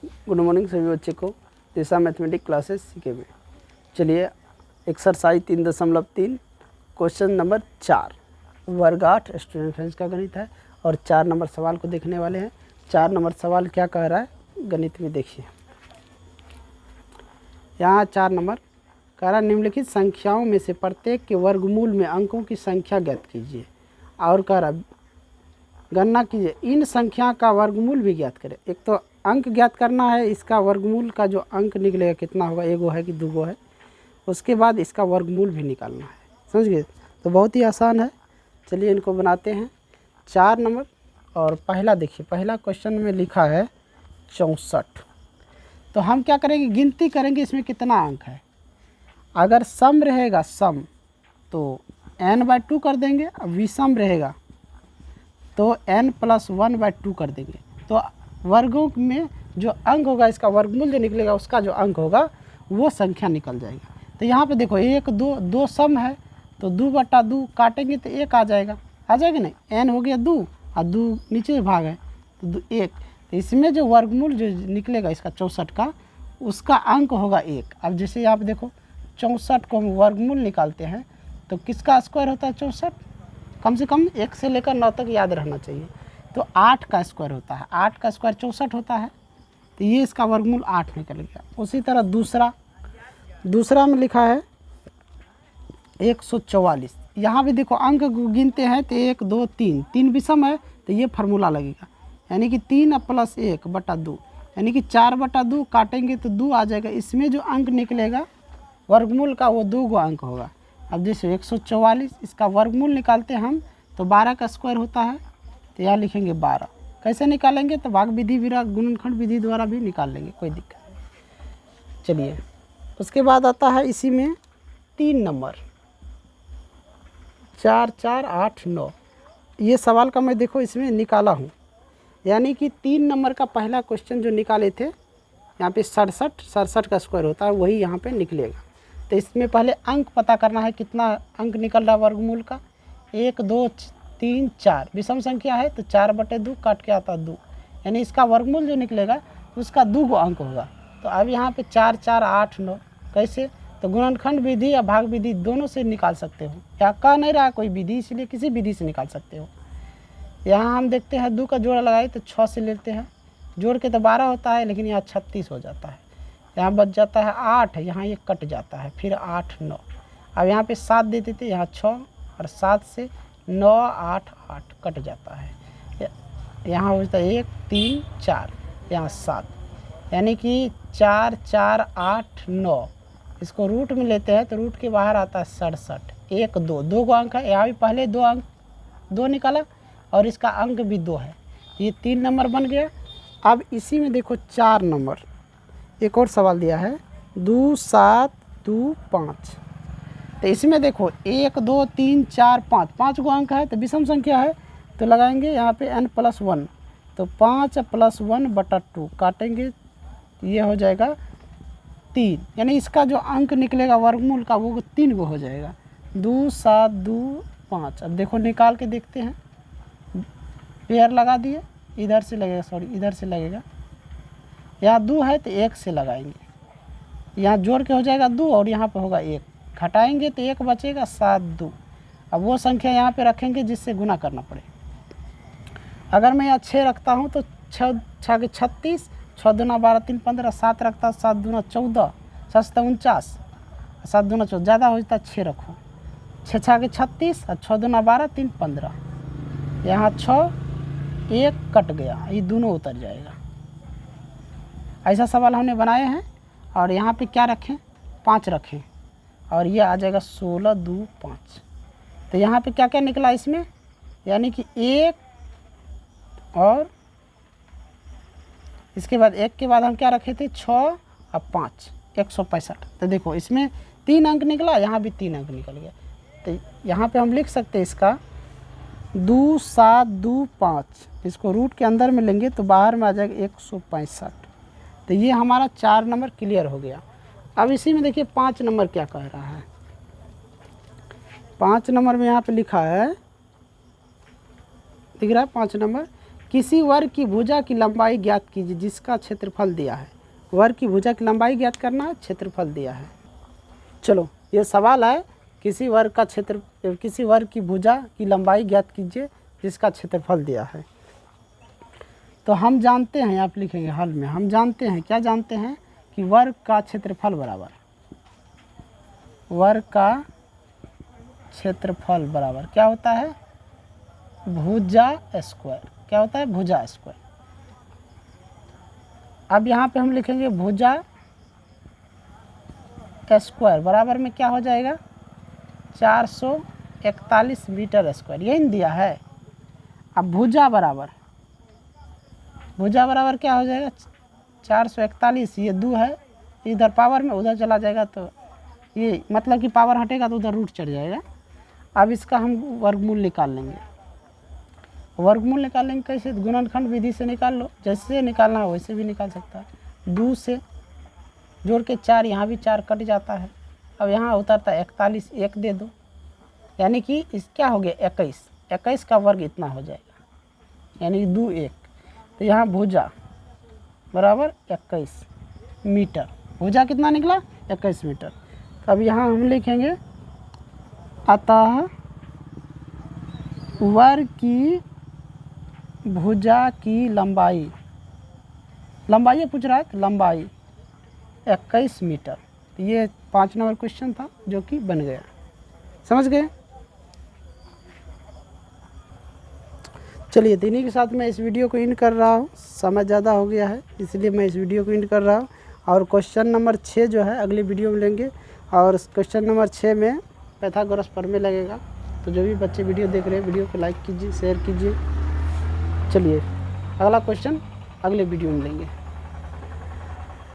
Good morning सभी बच्चे को दिशा मैथमेटिक्स क्लासेस सीखे में। चलिए एक्सरसाइज 3.3 क्वेश्चन नंबर 4 वर्ग 8 स्टूडेंट फ्रेंड्स का गणित है और 4 नंबर सवाल को देखने वाले हैं। 4 नंबर सवाल क्या कह रहा है गणित में देखिए। यहाँ 4 नंबर कह रहा है निम्नलिखित संख्याओं में से प्रत्येक के वर्गमूल में अंकों की संख्या ज्ञात कीजिए और कह रहा गणना कीजिए इन संख्या का वर्गमूल भी ज्ञात करें। एक तो अंक ज्ञात करना है, इसका वर्गमूल का जो अंक निकलेगा कितना होगा, एगो है कि दूगो है, उसके बाद इसका वर्गमूल भी निकालना है। समझ गए? तो बहुत ही आसान है। चलिए इनको बनाते हैं। 4 नंबर और पहला देखिए, पहला क्वेश्चन में लिखा है 64। तो हम क्या करेंगे, गिनती करेंगे इसमें कितना अंक है। अगर सम रहेगा सम तो n/2 कर देंगे, अब विषम रहेगा तो n+1/2 कर देंगे। तो वर्गों में जो अंक होगा, इसका वर्गमूल जो निकलेगा उसका जो अंक होगा वो संख्या निकल जाएगा। तो यहाँ पे देखो 1 2 सम है तो 2/2 काटेंगे तो 1 आ जाएगा नहीं, n हो गया 2 और 2 नीचे भाग है तो 1। तो इसमें जो वर्गमूल जो निकलेगा इसका 64 का, उसका अंक होगा 1। अब जैसे यहाँ पे देखो 64 को हम वर्गमूल निकालते हैं तो किसका स्क्वायर होता है 64, कम से कम 1 से लेकर 9 तक याद रहना चाहिए। तो 8 का स्क्वायर होता है, 8 का स्क्वायर 64 होता है। तो ये इसका वर्गमूल 8 निकल गया। उसी तरह दूसरा में लिखा है 144। यहाँ भी देखो अंक गिनते हैं तो 1 2 3 विषम है तो ये फार्मूला लगेगा, यानी कि 3 + 1/2, यानी कि 4/2 काटेंगे तो 2 आ जाएगा। इसमें जो अंक निकलेगा वर्गमूल का वो 2 अंक होगा। अब जैसे 144 इसका वर्गमूल निकालते हैं हम तो 12 का स्क्वायर होता है, तो यहाँ लिखेंगे 12। कैसे निकालेंगे, तो भाग विधि गुणनखंड विधि द्वारा भी निकाल लेंगे, कोई दिक्कत नहीं। चलिए उसके बाद आता है इसी में 3 नंबर 4 4 8 9। ये सवाल का मैं देखो इसमें निकाला हूँ, यानी कि 3 नंबर का पहला क्वेश्चन जो निकाले थे यहाँ पे 67 का स्क्वायर होता है, वही यहाँ पे निकलेगा। तो इसमें पहले अंक पता करना है, कितना अंक निकल रहा है वर्गमूल का। 1 2 3 4 विषम संख्या है तो 4/2 काट के आता 2, यानी इसका वर्गमूल जो निकलेगा उसका 2 अंक होगा। तो अब यहाँ पे 4 4 8 9 कैसे, तो गुणनखंड विधि या भाग विधि दोनों से निकाल सकते हो। यहाँ कह नहीं रहा कोई विधि, इसलिए किसी विधि से निकाल सकते हो। यहाँ हम देखते हैं 2 का जोड़ा लगाए तो 6 से लेते हैं, जोड़ के तो 12 होता है, लेकिन यहाँ 36 हो जाता है। यहाँ बच जाता है 8, यहाँ ये कट जाता है, फिर 8 9। अब यहाँ पे 7 दे देते, यहाँ 6 और 7 से 9 8 8 कट जाता है। यहाँ हो जाता है 1 3 4, यहाँ 7, यानी कि 4 4 8 9। इसको रूट में लेते हैं तो रूट के बाहर आता है 67। 1 2 अंक है, यहाँ भी पहले 2 अंक 2 निकाला और इसका अंक भी 2 है, ये 3 नंबर बन गया। अब इसी में देखो 4 नंबर एक और सवाल दिया है 2 7 2 5। तो इसमें देखो 1 2 3 4 5, 5 गो अंक है तो विषम संख्या है, तो लगाएंगे यहाँ पे n+1, तो 5 + 1/2 काटेंगे, ये हो जाएगा 3, यानी इसका जो अंक निकलेगा वर्गमूल का वो 3 गो हो जाएगा। 2 7 2 5। अब देखो निकाल के देखते हैं, पेयर लगा दिए, इधर से लगेगा, सॉरी इधर से लगेगा। यहाँ 2 है तो 1 से लगाएंगे, यहाँ जोड़ के हो जाएगा 2 और यहाँ पे होगा 1, घटाएंगे तो 1 बचेगा 7 2। अब वो संख्या यहाँ पे रखेंगे जिससे गुना करना पड़े। अगर मैं यहाँ 6 रखता हूँ तो 6 6 36, 6 दूना 12 3 15, 7 रखता हूँ 7 दूना 14, 7 49, 7 दूना 14, ज़्यादा हो जाता है 6 रखो, 6 6 36 और 6 दूना 12 3 15, यहाँ 6 1 कट गया, ये दोनों उतर जाएगा। ऐसा सवाल हमने बनाए हैं और यहाँ पे क्या रखें, 5 रखें और ये आ जाएगा 16 2 5। तो यहाँ पे क्या क्या निकला इसमें, यानी कि 1 और इसके बाद 1 के बाद हम क्या रखे थे 6 और 5, 165। तो देखो इसमें 3 अंक निकला, यहाँ भी 3 अंक निकल गया। तो यहाँ पे हम लिख सकते हैं इसका 2 7 2 5, इसको रूट के अंदर में लेंगे तो बाहर में आ जाएगा 165। तो ये हमारा 4 नंबर क्लियर हो गया। अब इसी में देखिए 5 नंबर क्या कह रहा है। 5 नंबर में यहाँ पे लिखा है, दिख रहा है 5 नंबर, किसी वर्ग की भुजा की लंबाई ज्ञात कीजिए जिसका क्षेत्रफल दिया है। वर्ग की भुजा की लंबाई ज्ञात करना है, क्षेत्रफल दिया है। चलो ये सवाल है, किसी वर्ग की भुजा की लंबाई ज्ञात कीजिए जिसका क्षेत्रफल दिया है। तो हम जानते हैं, आप लिखेंगे हल में, हम जानते हैं, क्या जानते हैं कि वर्ग का क्षेत्रफल बराबर, वर्ग का क्षेत्रफल बराबर क्या होता है, भुजा स्क्वायर। क्या होता है, भुजा स्क्वायर। अब यहाँ पे हम लिखेंगे भुजा स्क्वायर बराबर में क्या हो जाएगा, 441 मीटर स्क्वायर, यही दिया है। अब भुजा बराबर क्या हो जाएगा, 441, ये 2 है, इधर पावर में उधर चला जाएगा, तो ये मतलब कि पावर हटेगा तो उधर रूट चढ़ जाएगा। अब इसका हम वर्गमूल निकाल लेंगे। वर्गमूल निकालेंगे कैसे, गुणनखंड विधि से निकाल लो, जैसे निकालना है वैसे भी निकाल सकता है। 2 से जोड़ के 4, यहाँ भी 4 कट जाता है। अब यहाँ उतरता है 41, 1 दे दो, यानी कि इस क्या हो गया 21 का वर्ग इतना हो जाएगा, यानी 2 1। तो यहाँ भुजा बराबर 21 मीटर, भुजा कितना निकला 21 मीटर। तो अब यहाँ हम लिखेंगे अतः वर्ग की भुजा की लंबाई पूछ रहा है, तो लंबाई 21 मीटर। तो ये 5 नंबर क्वेश्चन था जो कि बन गया, समझ गए। चलिए, इन्हीं के साथ मैं इस वीडियो को इन कर रहा हूँ, समय ज़्यादा हो गया है इसलिए मैं इस वीडियो को इन कर रहा हूँ। और क्वेश्चन नंबर 6 जो है अगली वीडियो में लेंगे, और क्वेश्चन नंबर 6 में पाइथागोरस प्रमेय लगेगा। तो जो भी बच्चे वीडियो देख रहे हैं, वीडियो को लाइक कीजिए, शेयर कीजिए। चलिए, अगला क्वेश्चन अगले वीडियो में लेंगे।